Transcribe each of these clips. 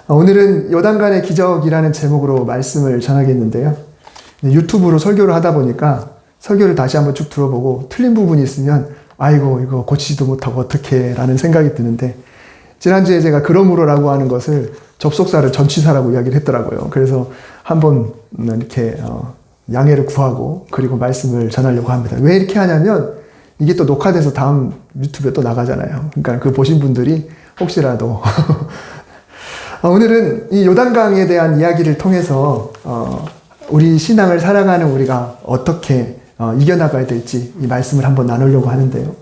오늘은 요단강의 기적이라는 제목으로 말씀을 전하겠는데요. 유튜브로 설교를 하다 보니까 설교를 다시 한번 쭉 들어보고 틀린 부분이 있으면 아이고 이거 고치지도 못하고 어떡해 라는 생각이 드는데, 지난주에 제가 그러므로라고 하는 것을 접속사를 전치사라고 이야기를 했더라고요. 그래서 한번 이렇게 양해를 구하고 그리고 말씀을 전하려고 합니다. 왜 이렇게 하냐면 이게 또 녹화돼서 다음 유튜브에 또 나가잖아요. 그러니까 그 보신 분들이 혹시라도 오늘은 이 요단강에 대한 이야기를 통해서 우리 신앙을 살아가는 우리가 어떻게 이겨나가야 될지 이 말씀을 한번 나누려고 하는데요.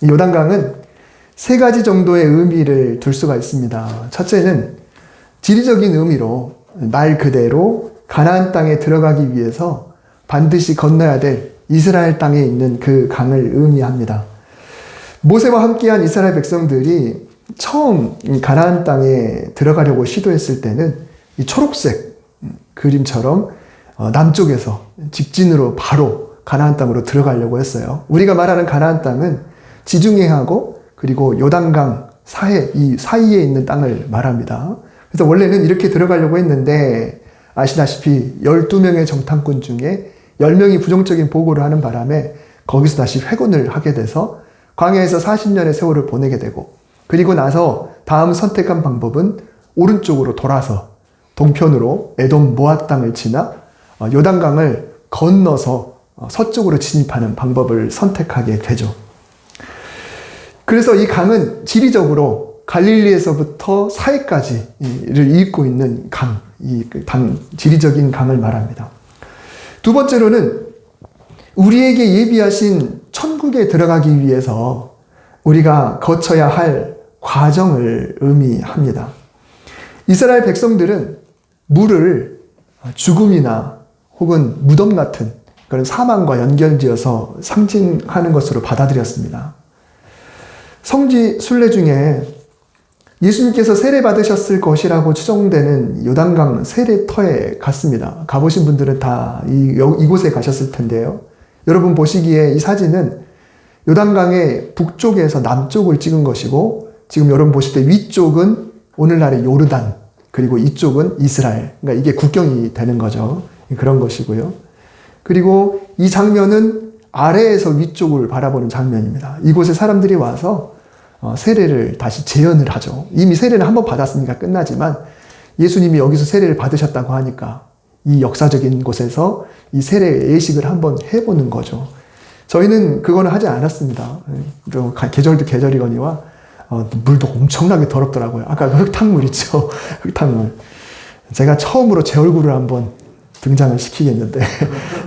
이 요단강은 세 가지 정도의 의미를 둘 수가 있습니다. 첫째는 지리적인 의미로 말 그대로 가나안 땅에 들어가기 위해서 반드시 건너야 될 이스라엘 땅에 있는 그 강을 의미합니다. 모세와 함께한 이스라엘 백성들이 처음 가나안 땅에 들어가려고 시도했을 때는 이 초록색 그림처럼 남쪽에서 직진으로 바로 가나안 땅으로 들어가려고 했어요. 우리가 말하는 가나안 땅은 지중해하고 그리고 요단강 이 사이에 있는 땅을 말합니다. 그래서 원래는 이렇게 들어가려고 했는데 아시다시피 12명의 정탐꾼 중에 10명이 부정적인 보고를 하는 바람에 거기서 다시 회군을 하게 돼서 광야에서 40년의 세월을 보내게 되고, 그리고 나서 다음 선택한 방법은 오른쪽으로 돌아서 동편으로 에돔 모압 땅을 지나 요단강을 건너서 서쪽으로 진입하는 방법을 선택하게 되죠. 그래서 이 강은 지리적으로 갈릴리에서부터 사해까지를 잇고 있는 강, 지리적인 강을 말합니다. 두 번째로는 우리에게 예비하신 천국에 들어가기 위해서 우리가 거쳐야 할 과정을 의미합니다. 이스라엘 백성들은 물을 죽음이나 혹은 무덤 같은 그런 사망과 연결지어서 상징하는 것으로 받아들였습니다. 성지 순례 중에 예수님께서 세례 받으셨을 것이라고 추정되는 요단강 세례터에 갔습니다. 가보신 분들은 다 이곳에 가셨을 텐데요. 여러분 보시기에 이 사진은 요단강의 북쪽에서 남쪽을 찍은 것이고, 지금 여러분 보실 때 위쪽은 오늘날의 요르단, 그리고 이쪽은 이스라엘. 그러니까 이게 국경이 되는 거죠. 그런 것이고요. 그리고 이 장면은 아래에서 위쪽을 바라보는 장면입니다. 이곳에 사람들이 와서 세례를 다시 재현을 하죠. 이미 세례를 한번 받았으니까 끝나지만 예수님이 여기서 세례를 받으셨다고 하니까 이 역사적인 곳에서 이 세례 예식을 한번 해보는 거죠. 저희는 그거는 하지 않았습니다. 계절도 계절이거니와 물도 엄청나게 더럽더라고요. 아까 그 흙탕물 있죠. 흙탕물. 제가 처음으로 제 얼굴을 한번 등장을 시키겠는데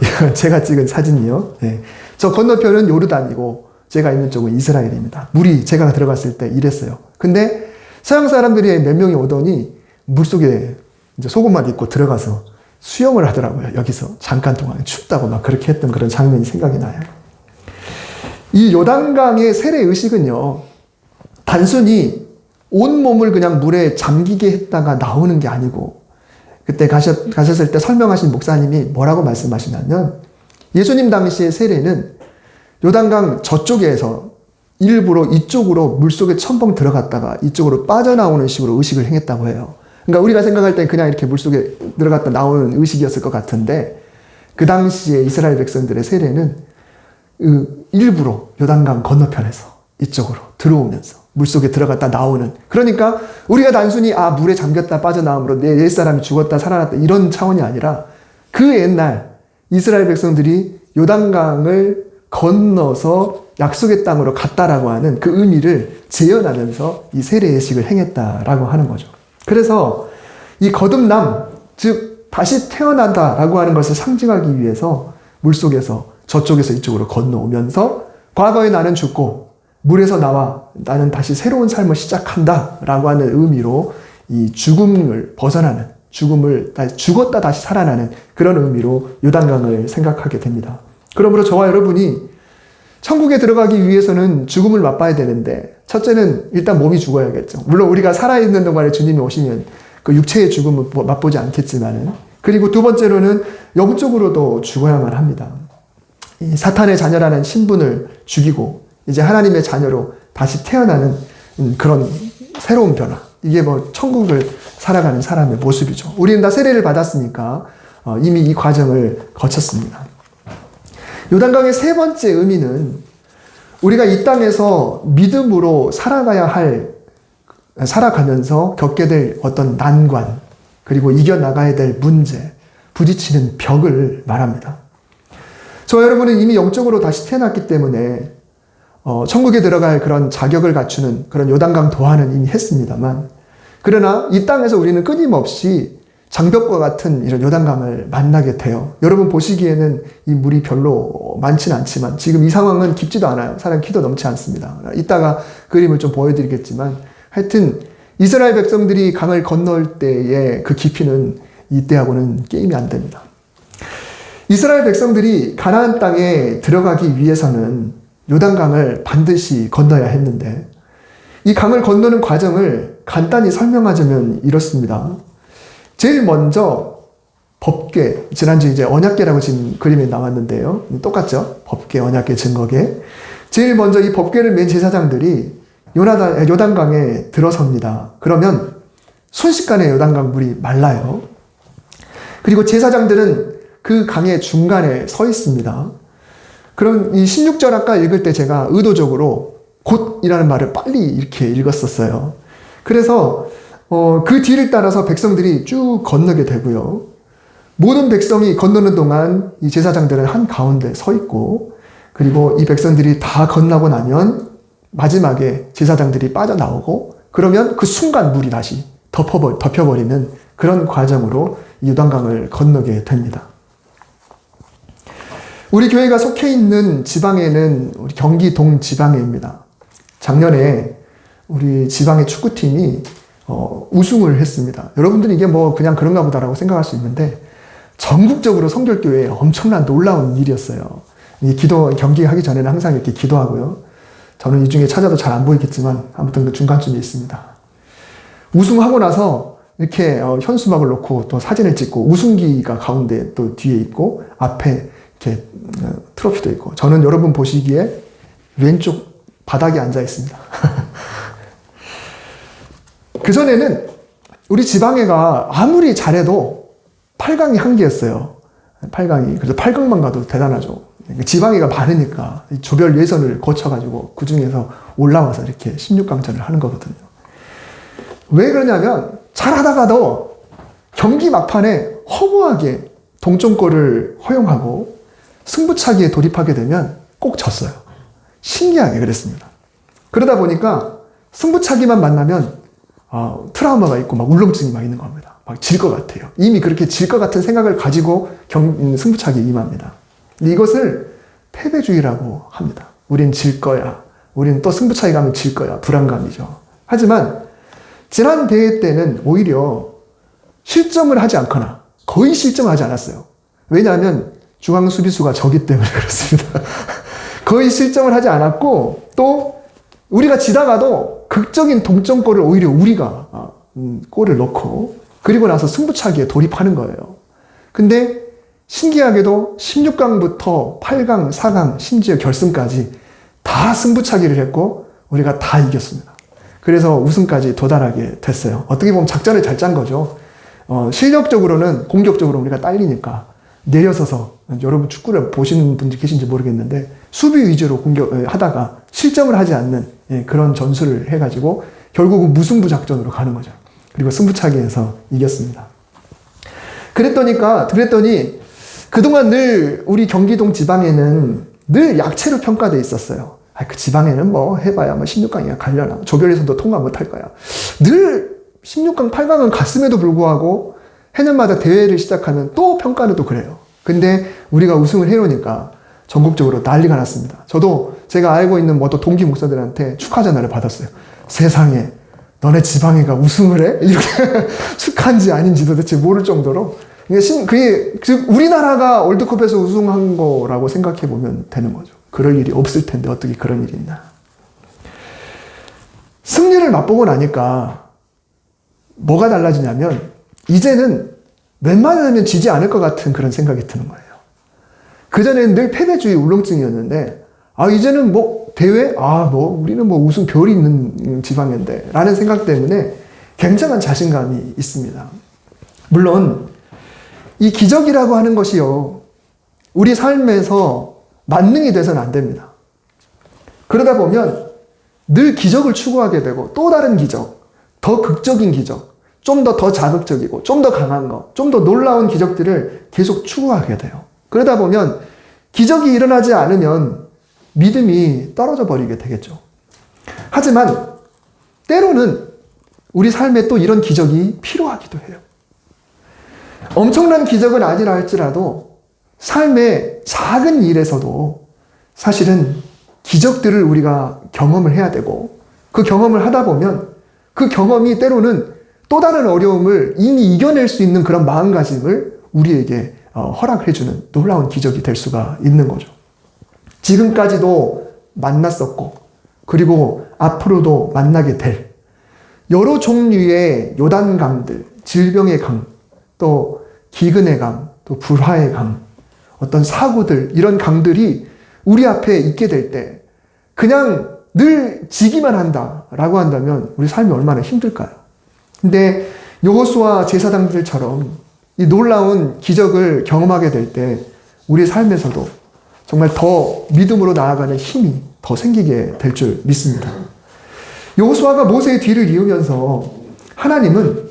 이건 제가 찍은 사진이요. 네. 저 건너편은 요르단이고 제가 있는 쪽은 이스라엘입니다. 물이 제가 들어갔을 때 이랬어요. 근데 서양 사람들이 몇 명이 오더니 물속에 이제 속옷만 입고 들어가서 수영을 하더라고요. 여기서 잠깐 동안 춥다고 막 그렇게 했던 그런 장면이 생각이 나요. 이 요단강의 세례 의식은요, 단순히 온몸을 그냥 물에 잠기게 했다가 나오는 게 아니고, 그때 가셨을 때 설명하신 목사님이 뭐라고 말씀하시냐면, 예수님 당시의 세례는 요단강 저쪽에서 일부러 이쪽으로 물속에 첨벙 들어갔다가 이쪽으로 빠져나오는 식으로 의식을 행했다고 해요. 그러니까 우리가 생각할 때 그냥 이렇게 물속에 들어갔다 나오는 의식이었을 것 같은데, 그 당시에 이스라엘 백성들의 세례는 일부러 요단강 건너편에서 이쪽으로 들어오면서 물속에 들어갔다 나오는, 그러니까 우리가 단순히 물에 잠겼다 빠져나옴으로 내 옛사람이 죽었다 살아났다 이런 차원이 아니라, 그 옛날 이스라엘 백성들이 요단강을 건너서 약속의 땅으로 갔다라고 하는 그 의미를 재현하면서 이 세례 예식을 행했다라고 하는 거죠. 그래서 이 거듭남, 즉 다시 태어난다라고 하는 것을 상징하기 위해서 물속에서 저쪽에서 이쪽으로 건너오면서 과거에 나는 죽고 물에서 나와 나는 다시 새로운 삶을 시작한다 라고 하는 의미로 이 죽음을 벗어나는, 죽었다 다시 살아나는 그런 의미로 요단강을 생각하게 됩니다. 그러므로 저와 여러분이 천국에 들어가기 위해서는 죽음을 맛봐야 되는데, 첫째는 일단 몸이 죽어야겠죠. 물론 우리가 살아있는 동안에 주님이 오시면 그 육체의 죽음을 맛보지 않겠지만은, 그리고 두 번째로는 영적으로도 죽어야만 합니다. 이 사탄의 자녀라는 신분을 죽이고 이제 하나님의 자녀로 다시 태어나는 그런 새로운 변화, 이게 뭐 천국을 살아가는 사람의 모습이죠. 우리는 다 세례를 받았으니까 이미 이 과정을 거쳤습니다. 요단강의 세 번째 의미는 우리가 이 땅에서 믿음으로 살아가면서 겪게 될 어떤 난관, 그리고 이겨나가야 될 문제, 부딪히는 벽을 말합니다. 저와 여러분은 이미 영적으로 다시 태어났기 때문에 천국에 들어갈 그런 자격을 갖추는 그런 요단강 도하는 이미 했습니다만, 그러나 이 땅에서 우리는 끊임없이 장벽과 같은 이런 요단강을 만나게 돼요. 여러분 보시기에는 이 물이 별로 많지는 않지만 지금 이 상황은 깊지도 않아요. 사람 키도 넘지 않습니다. 이따가 그림을 좀 보여드리겠지만, 하여튼 이스라엘 백성들이 강을 건널 때의 그 깊이는 이때하고는 게임이 안 됩니다. 이스라엘 백성들이 가나안 땅에 들어가기 위해서는 요단강을 반드시 건너야 했는데, 이 강을 건너는 과정을 간단히 설명하자면 이렇습니다. 제일 먼저 법궤, 지난주 이제 언약궤라고 지금 그림에 나왔는데요. 똑같죠? 법궤, 언약궤, 증거궤. 제일 먼저 이 법궤를 맨 제사장들이 요단강에 들어섭니다. 그러면 순식간에 요단강 물이 말라요. 그리고 제사장들은 그 강의 중간에 서 있습니다. 그럼 이 16절 아까 읽을 때 제가 의도적으로 곧이라는 말을 빨리 이렇게 읽었었어요. 그래서 그 뒤를 따라서 백성들이 쭉 건너게 되고요. 모든 백성이 건너는 동안 이 제사장들은 한가운데 서 있고, 그리고 이 백성들이 다 건너고 나면 마지막에 제사장들이 빠져나오고, 그러면 그 순간 물이 다시 덮여버리는 그런 과정으로 요단강을 건너게 됩니다. 우리 교회가 속해 있는 지방에는 우리 경기 동지방에입니다. 작년에 우리 지방의 축구팀이 우승을 했습니다. 여러분들은 이게 뭐 그냥 그런가 보다라고 생각할 수 있는데, 전국적으로 성결교회에 엄청난 놀라운 일이었어요. 경기하기 전에는 항상 이렇게 기도하고요. 저는 이 중에 찾아도 잘 안 보이겠지만 아무튼 그 중간쯤에 있습니다. 우승하고 나서 이렇게 현수막을 놓고 또 사진을 찍고, 우승기가 가운데 또 뒤에 있고 앞에 이렇게 트로피도 있고, 저는 여러분 보시기에 왼쪽 바닥에 앉아 있습니다. 그전에는 우리 지방회가 아무리 잘해도 8강이 한계였어요. 8강이. 그래서 8강만 가도 대단하죠. 지방회가 많으니까 조별 예선을 거쳐가지고 그 중에서 올라와서 이렇게 16강전을 하는 거거든요. 왜 그러냐면 잘하다가도 경기 막판에 허무하게 동점골을 허용하고 승부차기에 돌입하게 되면 꼭 졌어요. 신기하게 그랬습니다. 그러다 보니까 승부차기만 만나면 트라우마가 있고 막 울렁증이 막 있는 겁니다. 막 질 것 같아요. 이미 그렇게 질 것 같은 생각을 가지고 승부차기에 임합니다. 이것을 패배주의라고 합니다. 우린 질 거야. 우린 또 승부차기 가면 질 거야. 불안감이죠. 하지만 지난 대회 때는 오히려 실점을 하지 않거나 거의 실점을 하지 않았어요. 왜냐하면 중앙 수비수가 저기 때문에 그렇습니다. 거의 실점을 하지 않았고, 또 우리가 지다가도 극적인 동점골을 오히려 우리가 골을 넣고, 그리고 나서 승부차기에 돌입하는 거예요. 근데 신기하게도 16강부터 8강, 4강, 심지어 결승까지 다 승부차기를 했고 우리가 다 이겼습니다. 그래서 우승까지 도달하게 됐어요. 어떻게 보면 작전을 잘 짠 거죠. 실력적으로는 공격적으로 우리가 딸리니까 내려서서, 여러분 축구를 보시는 분들 계신지 모르겠는데 수비 위주로 공격하다가 실점을 하지 않는 그런 전술을 해가지고 결국은 무승부 작전으로 가는 거죠. 그리고 승부차기에서 이겼습니다. 그랬더니 그동안 늘 우리 경기동 지방에는 늘 약체로 평가되어 있었어요. 그 지방에는 뭐 해봐야 16강이야 가려나, 조별에서도 통과 못할 거야. 늘 16강, 8강은 갔음에도 불구하고 해년마다 대회를 시작하면 또 평가는 또 그래요. 근데 우리가 우승을 해놓으니까 전국적으로 난리가 났습니다. 저도 제가 알고 있는 또 동기 목사들한테 축하 전화를 받았어요. 세상에 너네 지방회가 우승을 해? 이렇게 축하인지 아닌지 도대체 모를 정도로, 그게 우리나라가 월드컵에서 우승한 거라고 생각해 보면 되는 거죠. 그럴 일이 없을 텐데 어떻게 그런 일이 있나. 승리를 맛보고 나니까 뭐가 달라지냐면, 이제는 웬만하면 지지 않을 것 같은 그런 생각이 드는 거예요. 그전에는 늘 패배주의 울렁증이었는데, 이제는 대회? 우리는 우승 별이 있는 지방인데 라는 생각 때문에 굉장한 자신감이 있습니다. 물론 이 기적이라고 하는 것이요, 우리 삶에서 만능이 돼서는 안 됩니다. 그러다 보면 늘 기적을 추구하게 되고, 또 다른 기적, 더 극적인 기적, 좀 더 자극적이고 좀 더 강한 것, 좀 더 놀라운 기적들을 계속 추구하게 돼요. 그러다 보면 기적이 일어나지 않으면 믿음이 떨어져 버리게 되겠죠. 하지만 때로는 우리 삶에 또 이런 기적이 필요하기도 해요. 엄청난 기적은 아니라 할지라도 삶의 작은 일에서도 사실은 기적들을 우리가 경험을 해야 되고, 그 경험을 하다 보면 그 경험이 때로는 또 다른 어려움을 이미 이겨낼 수 있는 그런 마음가짐을 우리에게 허락해주는 놀라운 기적이 될 수가 있는 거죠. 지금까지도 만났었고, 그리고 앞으로도 만나게 될 여러 종류의 요단강들, 질병의 강, 또 기근의 강, 또 불화의 강, 어떤 사고들, 이런 강들이 우리 앞에 있게 될 때 그냥 늘 지기만 한다라고 한다면 우리 삶이 얼마나 힘들까요? 근데 여호수아 제사장들처럼 이 놀라운 기적을 경험하게 될 때 우리 삶에서도 정말 더 믿음으로 나아가는 힘이 더 생기게 될 줄 믿습니다. 여호수아가 모세의 뒤를 이으면서 하나님은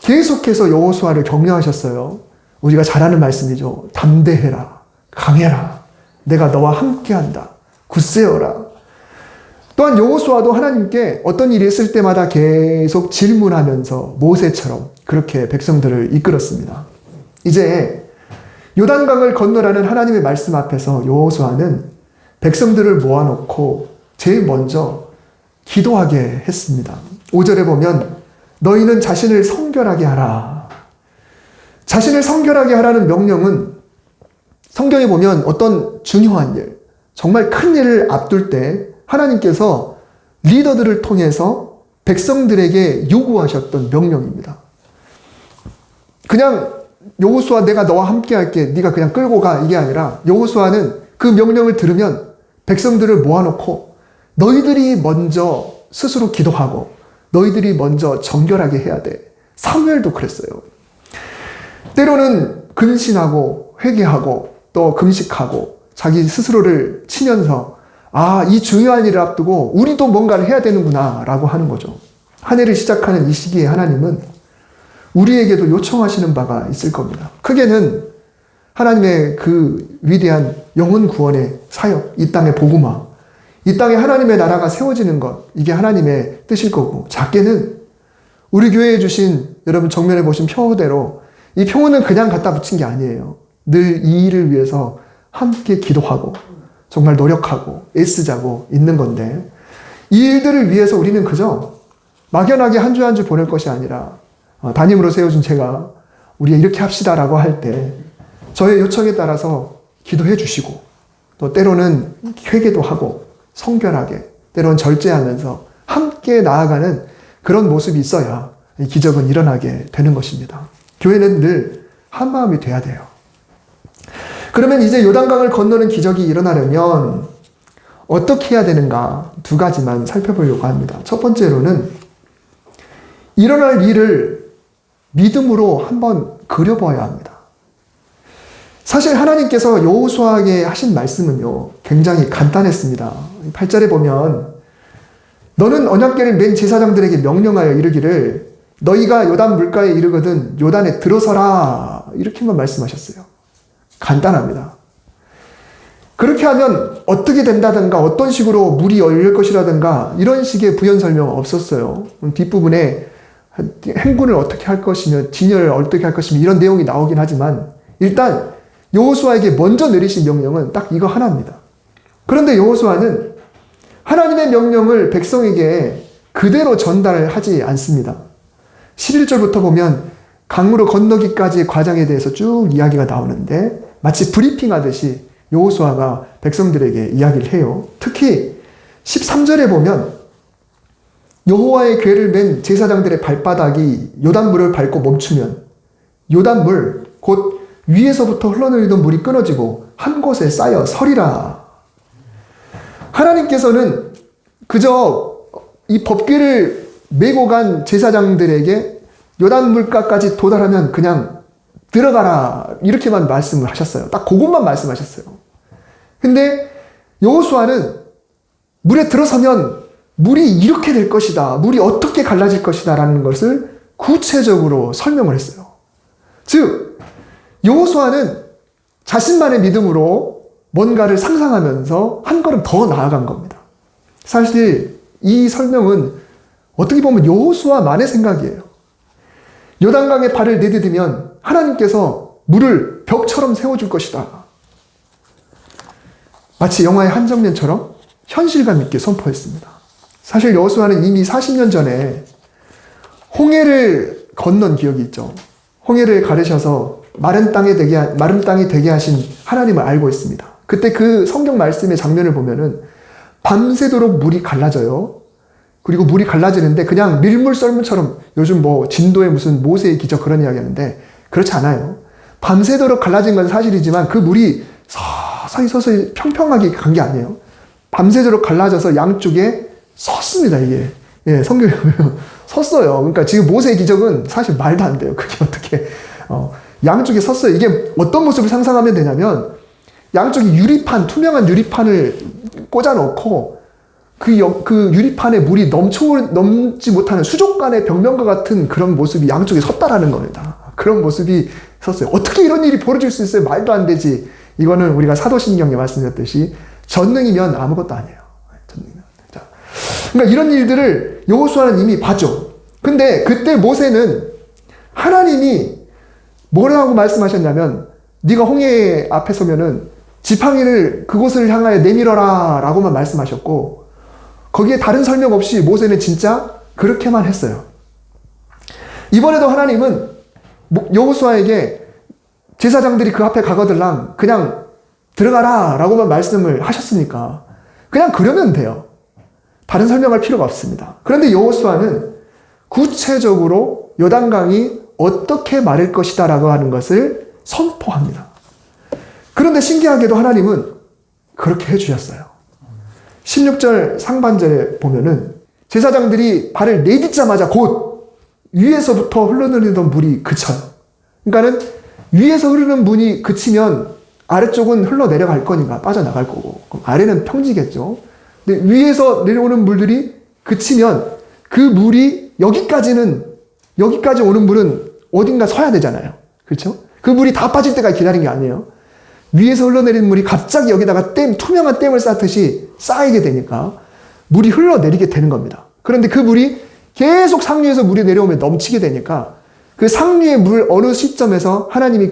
계속해서 여호수아를 격려하셨어요. 우리가 잘 아는 말씀이죠. 담대해라, 강해라, 내가 너와 함께한다, 굳세어라. 또한 여호수아도 하나님께 어떤 일이 있을 때마다 계속 질문하면서 모세처럼 그렇게 백성들을 이끌었습니다. 이제 요단강을 건너라는 하나님의 말씀 앞에서 여호수아는 백성들을 모아놓고 제일 먼저 기도하게 했습니다. 5절에 보면 너희는 자신을 성결하게 하라. 자신을 성결하게 하라는 명령은 성경에 보면 어떤 중요한 일, 정말 큰 일을 앞둘 때 하나님께서 리더들을 통해서 백성들에게 요구하셨던 명령입니다. 그냥 여호수아 내가 너와 함께 할게, 네가 그냥 끌고 가, 이게 아니라 여호수아는 그 명령을 들으면 백성들을 모아놓고 너희들이 먼저 스스로 기도하고 너희들이 먼저 정결하게 해야 돼. 사무엘도 그랬어요. 때로는 근신하고 회개하고 또 금식하고 자기 스스로를 치면서 이 중요한 일을 앞두고 우리도 뭔가를 해야 되는구나 라고 하는 거죠. 한 해를 시작하는 이 시기에 하나님은 우리에게도 요청하시는 바가 있을 겁니다. 크게는 하나님의 그 위대한 영혼 구원의 사역, 이 땅의 복음화, 이 땅에 하나님의 나라가 세워지는 것, 이게 하나님의 뜻일 거고, 작게는 우리 교회에 주신, 여러분 정면에 보신 표대로 이 표는 그냥 갖다 붙인 게 아니에요. 늘 이 일을 위해서 함께 기도하고 정말 노력하고 애쓰자고 있는 건데, 이 일들을 위해서 우리는 그저 막연하게 한 주 한 주 보낼 것이 아니라 담임으로 세워준 제가 우리 이렇게 합시다라고 할 때 저의 요청에 따라서 기도해 주시고, 또 때로는 회개도 하고 성결하게, 때로는 절제하면서 함께 나아가는 그런 모습이 있어야 이 기적은 일어나게 되는 것입니다. 교회는 늘 한마음이 돼야 돼요. 그러면 이제 요단강을 건너는 기적이 일어나려면 어떻게 해야 되는가, 두 가지만 살펴보려고 합니다. 첫 번째로는 일어날 일을 믿음으로 한번 그려봐야 합니다. 사실 하나님께서 여호수아에게 하신 말씀은요, 굉장히 간단했습니다. 8절에 보면 너는 언약궤를 맨 제사장들에게 명령하여 이르기를 너희가 요단 물가에 이르거든 요단에 들어서라, 이렇게만 말씀하셨어요. 간단합니다. 그렇게 하면 어떻게 된다든가 어떤 식으로 물이 열릴 것이라든가 이런 식의 부연 설명 없었어요. 뒷부분에 행군을 어떻게 할 것이며 진열을 어떻게 할 것이며 이런 내용이 나오긴 하지만 일단 여호수아에게 먼저 내리신 명령은 딱 이거 하나입니다. 그런데 여호수아는 하나님의 명령을 백성에게 그대로 전달하지 않습니다. 11절부터 보면 강으로 건너기까지의 과정에 대해서 쭉 이야기가 나오는데 마치 브리핑하듯이 여호수아가 백성들에게 이야기를 해요. 특히 13절에 보면 여호와의 궤를 맨 제사장들의 발바닥이 요단물을 밟고 멈추면 요단물 곧 위에서부터 흘러내리던 물이 끊어지고 한 곳에 쌓여 서리라. 하나님께서는 그저 이 법궤를 메고 간 제사장들에게 요단 물가까지 도달하면 그냥 들어가라 이렇게만 말씀을 하셨어요. 딱 그것만 말씀하셨어요. 근데 여호수아는 물에 들어서면 물이 이렇게 될 것이다. 물이 어떻게 갈라질 것이다 라는 것을 구체적으로 설명을 했어요. 즉 여호수아는 자신만의 믿음으로 뭔가를 상상하면서 한 걸음 더 나아간 겁니다. 사실 이 설명은 어떻게 보면 여호수아만의 생각이에요. 요단강에 발을 내디디면 하나님께서 물을 벽처럼 세워줄 것이다. 마치 영화의 한 장면처럼 현실감 있게 선포했습니다. 사실 여호수아는 이미 40년 전에 홍해를 건넌 기억이 있죠. 홍해를 가르셔서 마른 땅이 되게 하신 하나님을 알고 있습니다. 그때 그 성경 말씀의 장면을 보면은 밤새도록 물이 갈라져요. 그리고 물이 갈라지는데 그냥 밀물 썰물처럼 요즘 뭐 진도의 무슨 모세의 기적 그런 이야기 하는데 그렇지 않아요. 밤새도록 갈라진 건 사실이지만 그 물이 서서히 평평하게 간 게 아니에요. 밤새도록 갈라져서 양쪽에 섰습니다, 이게. 예, 성경에 보면 섰어요. 그러니까 지금 모세의 기적은 사실 말도 안 돼요. 그게 어떻게, 양쪽에 섰어요. 이게 어떤 모습을 상상하면 되냐면 양쪽에 투명한 유리판을 꽂아놓고 그 유리판에 물이 넘지 못하는 수족관의 벽면과 같은 그런 모습이 양쪽에 섰다라는 겁니다. 그런 모습이 섰어요. 어떻게 이런 일이 벌어질 수 있어요? 말도 안 되지. 이거는 우리가 사도신경에 말씀드렸듯이 전능이면 아무것도 아니에요. 전능이면. 자, 그러니까 이런 일들을 여호수아는 이미 봤죠. 근데 그때 모세는 하나님이 뭐라고 말씀하셨냐면 네가 홍해 앞에 서면은 지팡이를 그곳을 향하여 내밀어라 라고만 말씀하셨고 거기에 다른 설명 없이 모세는 진짜 그렇게만 했어요. 이번에도 하나님은 여호수아에게 제사장들이 그 앞에 가거들랑 그냥 들어가라 라고만 말씀을 하셨으니까 그냥 그러면 돼요. 다른 설명할 필요가 없습니다. 그런데 여호수아는 구체적으로 요단강이 어떻게 마를 것이다 라고 하는 것을 선포합니다. 그런데 신기하게도 하나님은 그렇게 해주셨어요. 16절 상반절에 보면은 제사장들이 발을 내딛자마자 곧 위에서부터 흘러내리던 물이 그쳐요. 그러니까는 위에서 흐르는 물이 그치면 아래쪽은 흘러내려갈 거니까 빠져나갈 거고 그럼 아래는 평지겠죠. 근데 위에서 내려오는 물들이 그치면 그 물이 여기까지 오는 물은 어딘가 서야 되잖아요. 그렇죠? 그 물이 다 빠질 때까지 기다린 게 아니에요. 위에서 흘러내리는 물이 갑자기 여기다가 투명한 댐을 쌓듯이 쌓이게 되니까 물이 흘러내리게 되는 겁니다. 그런데 그 물이 계속 상류에서 물이 내려오면 넘치게 되니까 그 상류의 물 어느 시점에서 하나님이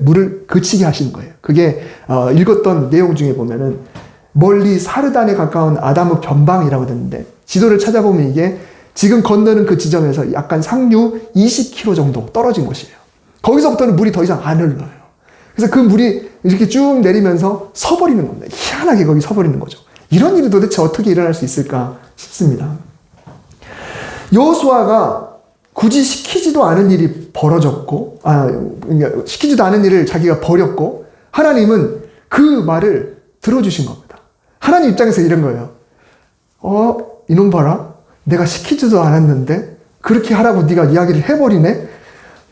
물을 그치게 하시는 거예요. 그게 읽었던 내용 중에 보면은 멀리 사르단에 가까운 아다무 변방이라고 되는데 지도를 찾아보면 이게 지금 건너는 그 지점에서 약간 상류 20km 정도 떨어진 곳이에요. 거기서부터는 물이 더 이상 안 흘러요. 그래서 그 물이 이렇게 쭉 내리면서 서버리는 겁니다. 희한하게 거기 서버리는 거죠. 이런 일이 도대체 어떻게 일어날 수 있을까 싶습니다. 여호수아가 굳이 시키지도 않은 일이 벌어졌고, 그러니까 시키지도 않은 일을 자기가 벌였고, 하나님은 그 말을 들어주신 겁니다. 하나님 입장에서 이런 거예요. 이놈 봐라. 내가 시키지도 않았는데 그렇게 하라고 네가 이야기를 해버리네.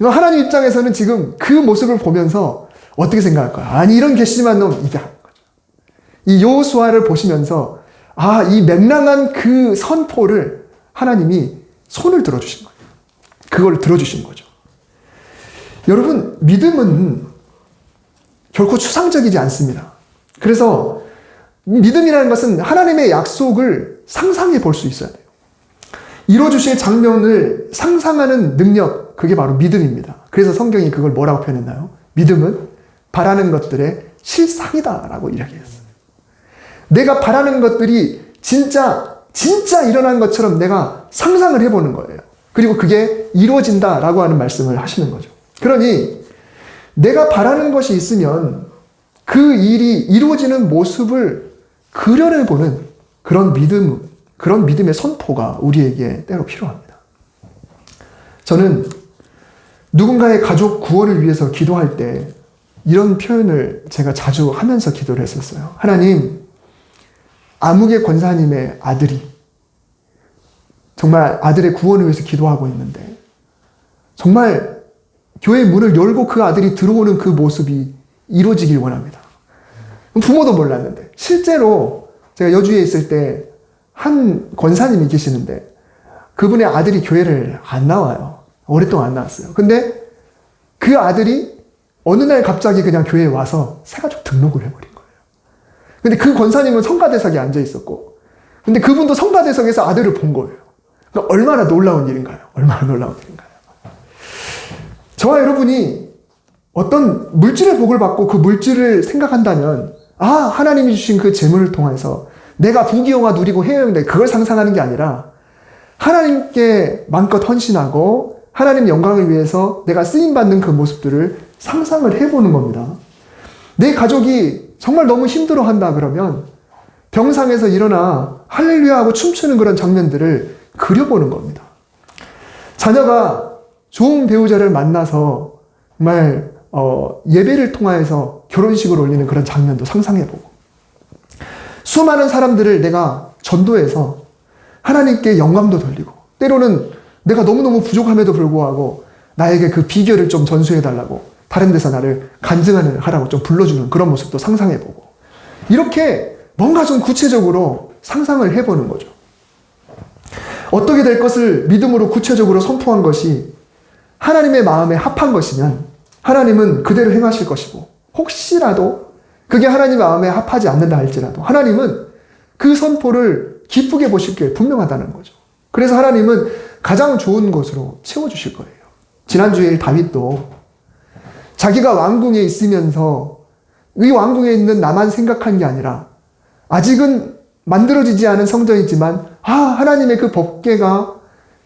하나님 입장에서는 지금 그 모습을 보면서 어떻게 생각할까요? 아니 이런 괘씸한 놈 이게 하는 거죠. 이 여호수아를 보시면서 이 맹랑한 그 선포를 하나님이 손을 들어주신 거예요. 그걸 들어주신 거죠. 여러분 믿음은 결코 추상적이지 않습니다. 그래서 믿음이라는 것은 하나님의 약속을 상상해 볼 수 있어야 돼요. 이루어주실 장면을 상상하는 능력, 그게 바로 믿음입니다. 그래서 성경이 그걸 뭐라고 표현했나요? 믿음은 바라는 것들의 실상이다라고 이야기했어요. 내가 바라는 것들이 진짜 일어난 것처럼 내가 상상을 해보는 거예요. 그리고 그게 이루어진다라고 하는 말씀을 하시는 거죠. 그러니 내가 바라는 것이 있으면 그 일이 이루어지는 모습을 그려내보는 그런 믿음의 선포가 우리에게 때로 필요합니다. 저는 누군가의 가족 구원을 위해서 기도할 때 이런 표현을 제가 자주 하면서 기도를 했었어요. 하나님, 아무개 권사님의 아들이 정말 아들의 구원을 위해서 기도하고 있는데 정말 교회 문을 열고 그 아들이 들어오는 그 모습이 이루어지길 원합니다. 부모도 몰랐는데 실제로 제가 여주에 있을 때 한 권사님이 계시는데 그분의 아들이 교회를 안 나와요. 오랫동안 안 나왔어요. 근데 그 아들이 어느 날 갑자기 그냥 교회에 와서 새가족 등록을 해버린 거예요. 근데 그 권사님은 성가대석에 앉아 있었고 근데 그분도 성가대석에서 아들을 본 거예요. 그러니까 얼마나 놀라운 일인가요? 얼마나 놀라운 일인가요? 저와 여러분이 어떤 물질의 복을 받고 그 물질을 생각한다면 하나님이 주신 그 재물을 통해서 내가 부귀영화 누리고 해외여행 그걸 상상하는 게 아니라 하나님께 마음껏 헌신하고 하나님 영광을 위해서 내가 쓰임받는 그 모습들을 상상을 해보는 겁니다. 내 가족이 정말 너무 힘들어한다 그러면 병상에서 일어나 할렐루야 하고 춤추는 그런 장면들을 그려보는 겁니다. 자녀가 좋은 배우자를 만나서 정말 예배를 통하여서 결혼식을 올리는 그런 장면도 상상해보고 수많은 사람들을 내가 전도해서 하나님께 영광도 돌리고 때로는 내가 너무너무 부족함에도 불구하고 나에게 그 비결을 좀 전수해달라고 다른 데서 나를 간증하라고 좀 불러주는 그런 모습도 상상해보고 이렇게 뭔가 좀 구체적으로 상상을 해보는 거죠. 어떻게 될 것을 믿음으로 구체적으로 선포한 것이 하나님의 마음에 합한 것이면 하나님은 그대로 행하실 것이고 혹시라도 그게 하나님 마음에 합하지 않는다 할지라도 하나님은 그 선포를 기쁘게 보실 게 분명하다는 거죠. 그래서 하나님은 가장 좋은 것으로 채워주실 거예요. 지난주에 다윗도 자기가 왕궁에 있으면서 이 왕궁에 있는 나만 생각한 게 아니라 아직은 만들어지지 않은 성전이지만 하나님의 그 법궤가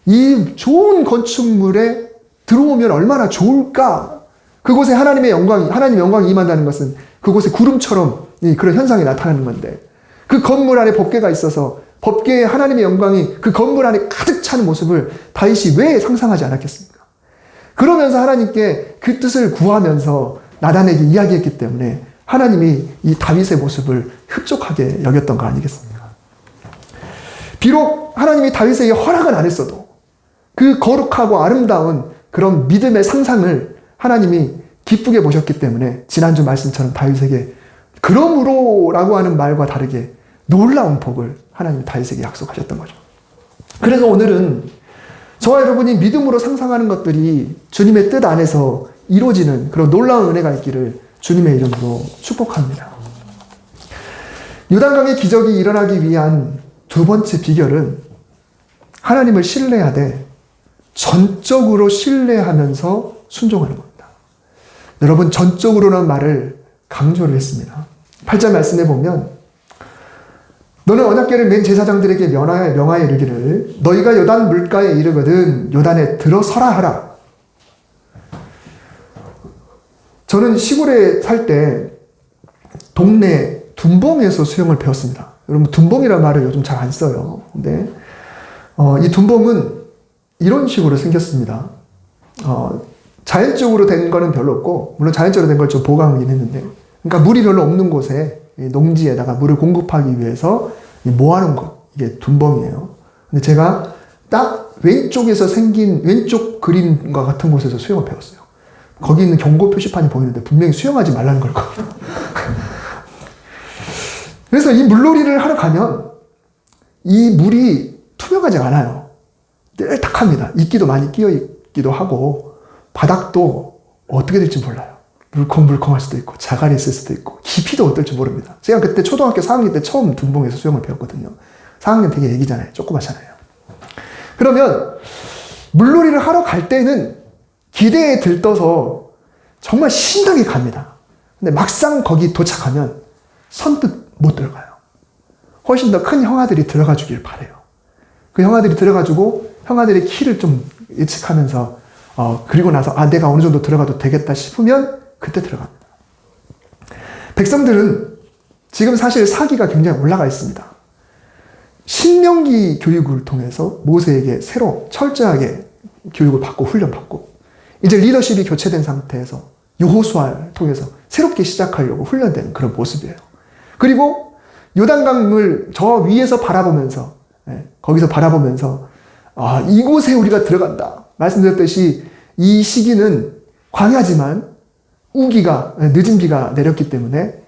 이 좋은 건축물에 들어오면 얼마나 좋을까. 그곳에 하나님 영광이 임한다는 것은 그곳에 구름처럼 그런 현상이 나타나는 건데 그 건물 안에 법궤가 있어서 법궤에 하나님의 영광이 그 건물 안에 가득 차는 모습을 다윗이 왜 상상하지 않았겠습니까? 그러면서 하나님께 그 뜻을 구하면서 나단에게 이야기했기 때문에 하나님이 이 다윗의 모습을 흡족하게 여겼던 거 아니겠습니까? 비록 하나님이 다윗에게 허락은 안 했어도 그 거룩하고 아름다운 그런 믿음의 상상을 하나님이 기쁘게 보셨기 때문에 지난주 말씀처럼 다윗에게 그러므로 라고 하는 말과 다르게 놀라운 복을 하나님이 다윗에게 약속하셨던 거죠. 그래서 오늘은 저와 여러분이 믿음으로 상상하는 것들이 주님의 뜻 안에서 이루어지는 그런 놀라운 은혜가 있기를 주님의 이름으로 축복합니다. 요단강의 기적이 일어나기 위한 두 번째 비결은 하나님을 신뢰하되 전적으로 신뢰하면서 순종하는 겁니다. 여러분, 전적으로라는 말을 강조를 했습니다. 8절 말씀에 보면 너는 언약궤를 맨 제사장들에게 명하여 이르기를 너희가 요단 물가에 이르거든 요단에 들어서라 하라. 저는 시골에 살 때 동네 둔봉에서 수영을 배웠습니다. 여러분, 둔봉이라는 말을 요즘 잘 안 써요. 근데 이 둔봉은 이런 식으로 생겼습니다. 자연적으로 된 거는 별로 없고, 물론 자연적으로 된 걸 좀 보강하긴 했는데, 그러니까 물이 별로 없는 곳에 농지에다가 물을 공급하기 위해서 모아놓은 것, 이게 둔봉이에요. 근데 제가 딱 왼쪽에서 생긴 왼쪽 그림과 같은 곳에서 수영을 배웠어요. 거기 있는 경고 표시판이 보이는데 분명히 수영하지 말라는 걸 거예요. 그래서 이 물놀이를 하러 가면 이 물이 투명하지 않아요. 늘 탁합니다. 이끼도 많이 끼어 있기도 하고 바닥도 어떻게 될지 몰라요. 물컹물컹할 수도 있고 자갈이 있을 수도 있고 깊이도 어떨지 모릅니다. 제가 그때 초등학교 4학년 때 처음 둔봉에서 수영을 배웠거든요. 4학년 되게 애기잖아요. 조그맣잖아요. 그러면 물놀이를 하러 갈 때는 기대에 들떠서 정말 신나게 갑니다. 근데 막상 거기 도착하면 선뜻 못 들어가요. 훨씬 더 큰 형아들이 들어가 주길 바래요. 그 형아들이 들어가지고 형아들의 키를 좀 예측하면서 그리고 나서 내가 어느 정도 들어가도 되겠다 싶으면 그때 들어갑니다. 백성들은 지금 사실 사기가 굉장히 올라가 있습니다. 신명기 교육을 통해서 모세에게 새로 철저하게 교육을 받고 훈련받고 이제 리더십이 교체된 상태에서 여호수아를 통해서 새롭게 시작하려고 훈련되는 그런 모습이에요. 그리고 요단강을 저 위에서 바라보면서 거기서 바라보면서 이곳에 우리가 들어간다. 말씀드렸듯이 이 시기는 광야지만 우기가, 늦은 비가 내렸기 때문에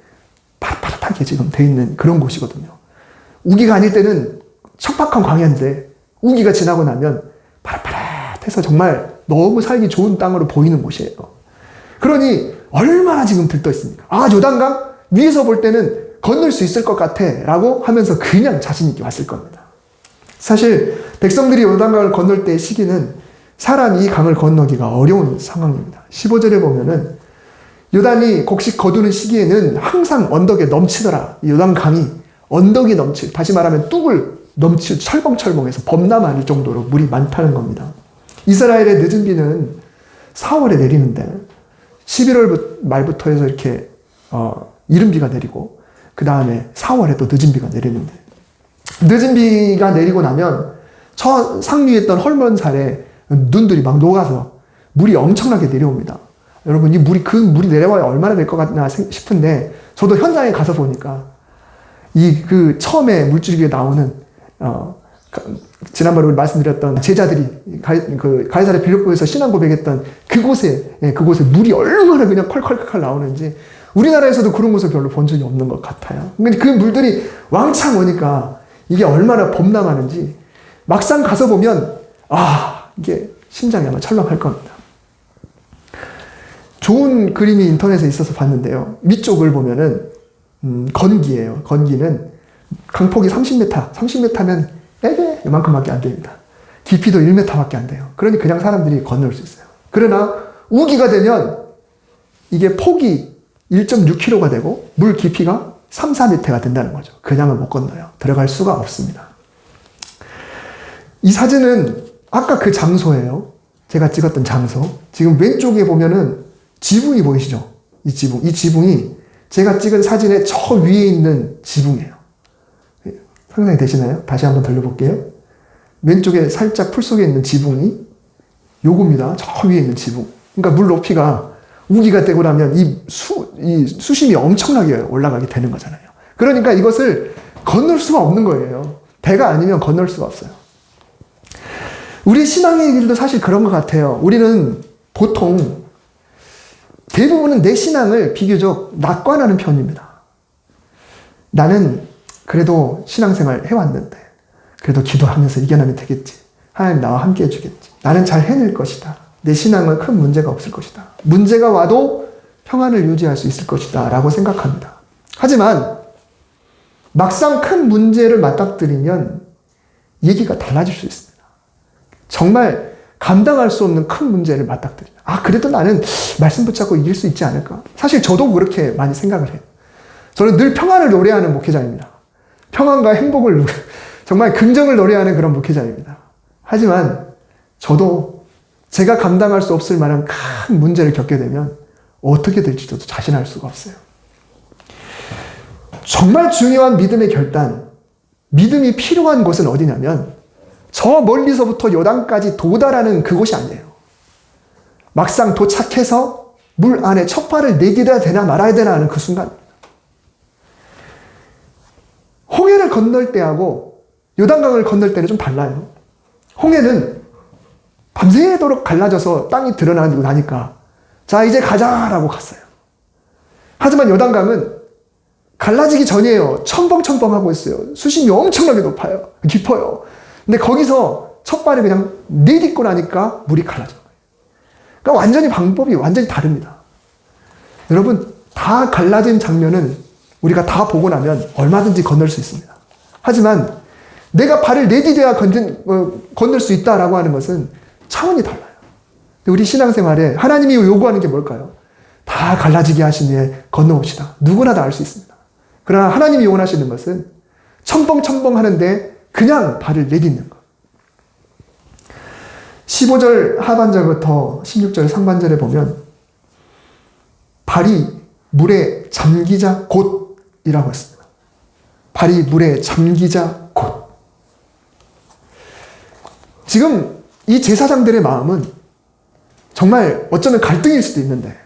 파릇파릇하게 지금 돼 있는 그런 곳이거든요. 우기가 아닐 때는 척박한 광야인데 우기가 지나고 나면 파릇파릇해서 정말 너무 살기 좋은 땅으로 보이는 곳이에요. 그러니 얼마나 지금 들떠 있습니까? 요단강 위에서 볼 때는 건널 수 있을 것 같아 라고 하면서 그냥 자신 있게 왔을 겁니다. 사실 백성들이 요단강을 건널 때의 시기는 사람이 이 강을 건너기가 어려운 상황입니다. 15절에 보면은 요단이 곡식 거두는 시기에는 항상 언덕에 넘치더라. 요단강이 언덕이 다시 말하면 뚝을 철벙철벙해서 범람할 정도로 물이 많다는 겁니다. 이스라엘의 늦은 비는 4월에 내리는데 11월 말부터 해서 이렇게 이른 비가 내리고 그 다음에 4월에 또 늦은 비가 내리는데 늦은 비가 내리고 나면 상류에 있던 헐몬살에 눈들이 막 녹아서 물이 엄청나게 내려옵니다. 여러분 그 물이 내려와야 얼마나 될 것 같나 싶은데 저도 현장에 가서 보니까 처음에 물줄기에 나오는 지난번에 우리 말씀드렸던 제자들이 가이사랴 빌립보에서 신앙 고백했던 그곳에 물이 얼마나 그냥 컬컬컬 나오는지 우리나라에서도 그런 곳을 별로 본 적이 없는 것 같아요. 근데 그 물들이 왕창 오니까 이게 얼마나 범람하는지 막상 가서 보면 이게 심장이 아마 철렁할 겁니다. 좋은 그림이 인터넷에 있어서 봤는데요. 위쪽을 보면은 건기예요. 건기는 강폭이 30m면 이만큼밖에 안 됩니다. 깊이도 1m밖에 안 돼요. 그러니 그냥 사람들이 건널 수 있어요. 그러나 우기가 되면 이게 폭이 1.6km가 되고 물 깊이가 3, 4m가 된다는 거죠. 그냥은 못 건너요. 들어갈 수가 없습니다. 이 사진은 아까 그 장소예요. 제가 찍었던 장소. 지금 왼쪽에 보면은 지붕이 보이시죠? 이 지붕이 제가 찍은 사진의 저 위에 있는 지붕이에요. 상상이 되시나요? 다시 한번 돌려볼게요. 왼쪽에 살짝 풀 속에 있는 지붕이 요겁니다. 저 위에 있는 지붕. 그러니까 물 높이가 우기가 되고 나면 이 수심이 엄청나게 올라가게 되는 거잖아요. 그러니까 이것을 건널 수가 없는 거예요. 배가 아니면 건널 수가 없어요. 우리 신앙의 길도 사실 그런 것 같아요. 우리는 보통 대부분은 내 신앙을 비교적 낙관하는 편입니다. 나는 그래도 신앙생활 해왔는데 그래도 기도하면서 이겨내면 되겠지. 하나님 나와 함께 해주겠지. 나는 잘 해낼 것이다. 내 신앙은 큰 문제가 없을 것이다. 문제가 와도 평안을 유지할 수 있을 것이다 라고 생각합니다. 하지만 막상 큰 문제를 맞닥뜨리면 얘기가 달라질 수 있습니다. 정말 감당할 수 없는 큰 문제를 맞닥뜨리면 그래도 나는 말씀 붙잡고 이길 수 있지 않을까? 사실 저도 그렇게 많이 생각을 해요. 저는 늘 평안을 노래하는 목회자입니다. 평안과 행복을 정말 긍정을 노래하는 그런 목회자입니다. 하지만 저도 제가 감당할 수 없을 만한 큰 문제를 겪게 되면 어떻게 될지 저도 자신할 수가 없어요. 정말 중요한 믿음의 결단, 믿음이 필요한 곳은 어디냐면 저 멀리서부터 요단까지 도달하는 그곳이 아니에요. 막상 도착해서 물 안에 첫 발을 내디뎌야 되나 말아야 되나 하는 그 순간. 홍해를 건널 때하고 요단강을 건널 때는 좀 달라요. 홍해는 밤새도록 갈라져서 땅이 드러나고 나니까 자 이제 가자라고 갔어요. 하지만 요단강은 갈라지기 전이에요. 첨벙첨벙하고 있어요. 수심이 엄청나게 높아요. 깊어요. 근데 거기서 첫 발을 그냥 내딛고 나니까 물이 갈라져요. 그러니까 완전히 방법이 완전히 다릅니다. 여러분 다 갈라진 장면은 우리가 다 보고 나면 얼마든지 건널 수 있습니다. 하지만 내가 발을 내디뎌야 건널 수 있다라고 하는 것은 차원이 달라요. 우리 신앙생활에 하나님이 요구하는 게 뭘까요? 다 갈라지게 하신 후에 건너옵시다. 누구나 다 알 수 있습니다. 그러나 하나님이 원하시는 것은 첨벙첨벙 하는데 그냥 발을 내딛는 것. 15절 하반절부터 16절 상반절에 보면 발이 물에 잠기자 곧이라고 했습니다. 발이 물에 잠기자 곧. 지금 이 제사장들의 마음은 정말 어쩌면 갈등일 수도 있는데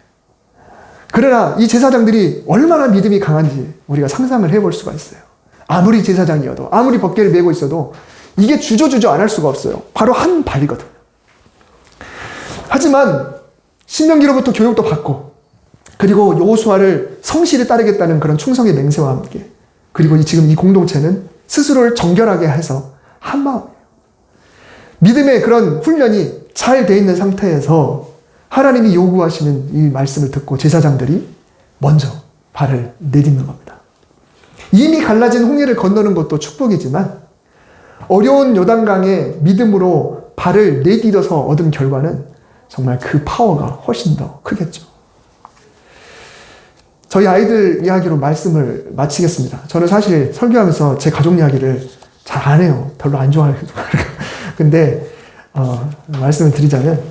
그러나 이 제사장들이 얼마나 믿음이 강한지 우리가 상상을 해볼 수가 있어요. 아무리 제사장이어도 아무리 법궤를 메고 있어도 이게 주저주저 안 할 수가 없어요. 바로 한 발이거든요. 하지만 신명기로부터 교육도 받고 그리고 여호수아를 성실히 따르겠다는 그런 충성의 맹세와 함께 그리고 지금 이 공동체는 스스로를 정결하게 해서 한 마음이에요. 믿음의 그런 훈련이 잘 돼 있는 상태에서 하나님이 요구하시는 이 말씀을 듣고 제사장들이 먼저 발을 내딛는 겁니다. 이미 갈라진 홍해를 건너는 것도 축복이지만 어려운 요단강에 믿음으로 발을 내딛어서 얻은 결과는 정말 그 파워가 훨씬 더 크겠죠. 저희 아이들 이야기로 말씀을 마치겠습니다. 저는 사실 설교하면서 제 가족 이야기를 잘 안 해요. 별로 안 좋아해요. 근데 말씀을 드리자면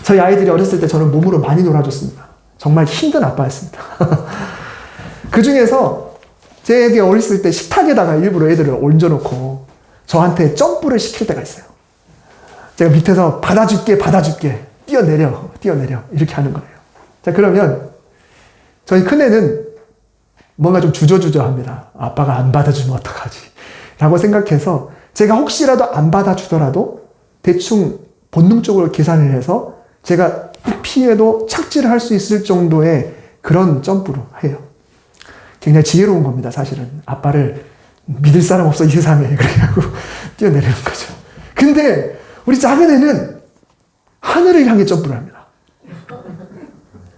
저희 아이들이 어렸을 때 저는 몸으로 많이 놀아줬습니다. 정말 힘든 아빠였습니다. 그 중에서 제 애기 어렸을 때 식탁에다가 일부러 애들을 얹어놓고 저한테 점프를 시킬 때가 있어요. 제가 밑에서 받아줄게 뛰어내려 이렇게 하는 거예요. 자, 그러면 저희 큰애는 뭔가 좀 주저주저합니다. 아빠가 안 받아주면 어떡하지? 라고 생각해서 제가 혹시라도 안 받아주더라도 대충 본능적으로 계산을 해서 제가 피해도 착지를 할 수 있을 정도의 그런 점프로 해요. 굉장히 지혜로운 겁니다, 사실은. 아빠를 믿을 사람 없어, 이 세상에. 그렇게 하고 뛰어내리는 거죠. 근데 우리 작은 애는 하늘을 향해 점프를 합니다.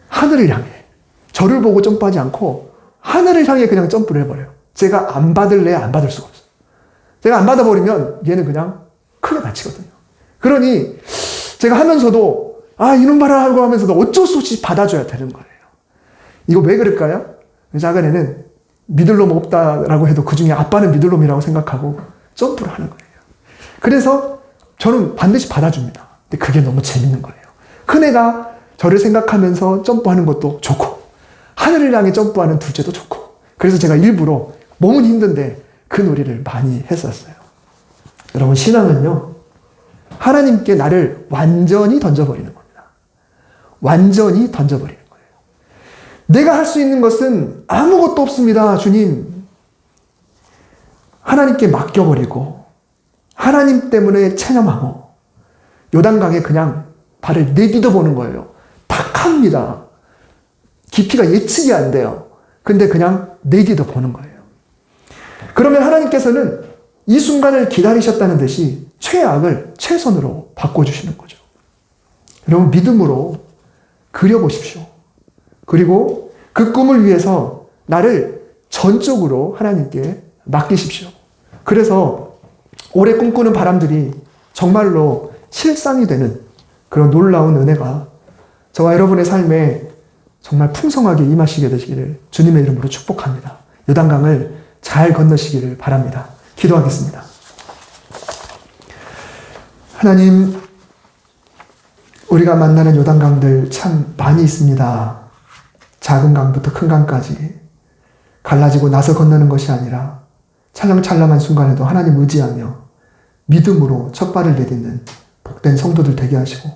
하늘을 향해. 저를 보고 점프하지 않고 하늘을 향해 그냥 점프를 해버려요. 제가 안 받을래 안 받을 수가 없어요. 제가 안 받아버리면 얘는 그냥 크게 다치거든요. 그러니 제가 하면서도 이놈 봐라 하고 하면서도 어쩔 수 없이 받아줘야 되는 거예요. 이거 왜 그럴까요? 작은 애는 믿을 놈 없다라고 해도 그 중에 아빠는 믿을 놈이라고 생각하고 점프를 하는 거예요. 그래서 저는 반드시 받아줍니다. 근데 그게 너무 재밌는 거예요. 큰애가 저를 생각하면서 점프하는 것도 좋고 하늘을 향해 점프하는 둘째도 좋고 그래서 제가 일부러 몸은 힘든데 그 놀이를 많이 했었어요. 여러분, 신앙은요, 하나님께 나를 완전히 던져버리는 겁니다. 완전히 던져버리는 거예요. 내가 할 수 있는 것은 아무것도 없습니다, 주님. 하나님께 맡겨버리고 하나님 때문에 체념하고 요단강에 그냥 발을 내딛어 보는 거예요. 탁합니다. 깊이가 예측이 안 돼요. 근데 그냥 내딛어 보는 거예요. 그러면 하나님께서는 이 순간을 기다리셨다는 듯이 최악을 최선으로 바꿔주시는 거죠. 여러분, 믿음으로 그려보십시오. 그리고 그 꿈을 위해서 나를 전적으로 하나님께 맡기십시오. 그래서 오래 꿈꾸는 바람들이 정말로 실상이 되는 그런 놀라운 은혜가 저와 여러분의 삶에 정말 풍성하게 임하시게 되시기를 주님의 이름으로 축복합니다. 요단강을 잘 건너시기를 바랍니다. 기도하겠습니다. 하나님, 우리가 만나는 요단강들 참 많이 있습니다. 작은 강부터 큰 강까지 갈라지고 나서 건너는 것이 아니라 찰랑찰랑한 순간에도 하나님 의지하며 믿음으로 첫 발을 내딛는 복된 성도들 되게 하시고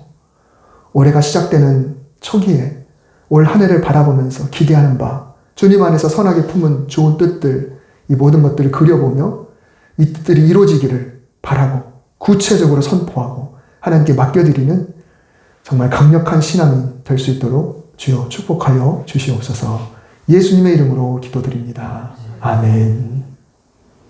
올해가 시작되는 초기에 올 한 해를 바라보면서 기대하는 바 주님 안에서 선하게 품은 좋은 뜻들, 이 모든 것들을 그려보며 이 뜻들이 이루어지기를 바라고 구체적으로 선포하고 하나님께 맡겨드리는 정말 강력한 신앙이 될 수 있도록 주여 축복하여 주시옵소서. 예수님의 이름으로 기도드립니다. 아멘.